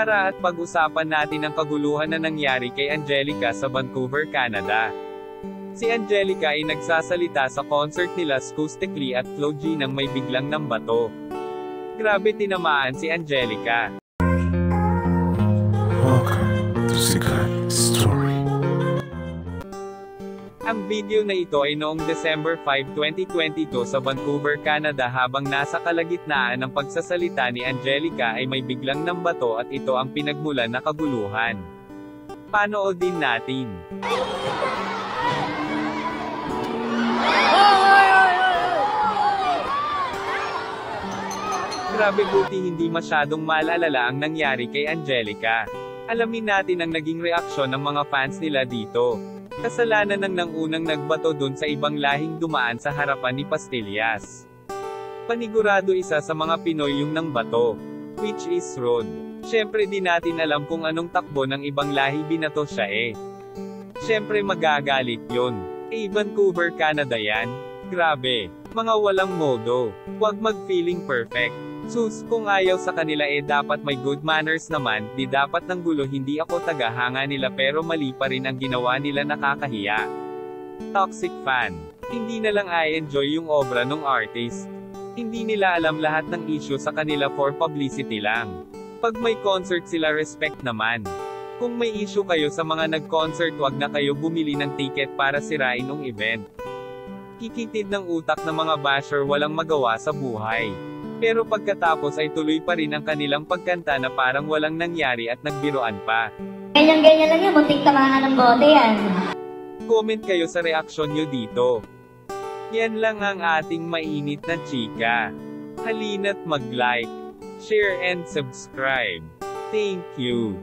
Tara at pag-usapan natin ang kaguluhan na nangyari kay Angelica sa Vancouver, Canada. Si Angelica ay nagsasalita sa concert nila Acoustically at Flo G nang may biglang nambato. Grabe, tinamaan si Angelica. Welcome to Sikat Story. Ang video na ito ay noong December 5, 2022 sa Vancouver, Canada habang nasa kalagitnaan ng pagsasalita ni Angelica ay may biglang nambato at ito ang pinagmulan na kaguluhan. Panoodin natin. Grabe, buti hindi masyadong malalala ang nangyari kay Angelica. Alamin natin ang naging reaksyon ng mga fans nila dito. Kasalanan ng unang nagbato dun sa ibang lahing dumaan sa harapan ni Pastillas. Panigurado isa sa mga Pinoy yung nangbato, which is Rod. Syempre di natin alam kung anong takbo ng ibang lahi binato siya eh. Syempre magagalit yun. Vancouver, Canada yan. Grabe. Mga walang modo. Huwag mag-feeling perfect. Sus, kung ayaw sa kanila dapat may good manners naman, di dapat ng gulo. Hindi ako tagahanga nila pero mali pa rin ang ginawa nila, nakakahiya. Toxic fan. Hindi na lang i-enjoy yung obra ng artist. Hindi nila alam lahat ng issue sa kanila for publicity lang. Pag may concert sila, respect naman. Kung may issue kayo sa mga nag-concert, wag na kayo bumili ng ticket para sirain ng event. Kikitid ng utak ng mga basher, walang magawa sa buhay. Pero pagkatapos ay tuloy pa rin ang kanilang pagkanta na parang walang nangyari at nagbiroan pa. Ganyan-ganyan lang yan, muntik tamaan ng bote yan. Comment kayo sa reaksyon nyo dito. Yan lang ang ating mainit na chika. Halina't mag-like, share and subscribe. Thank you.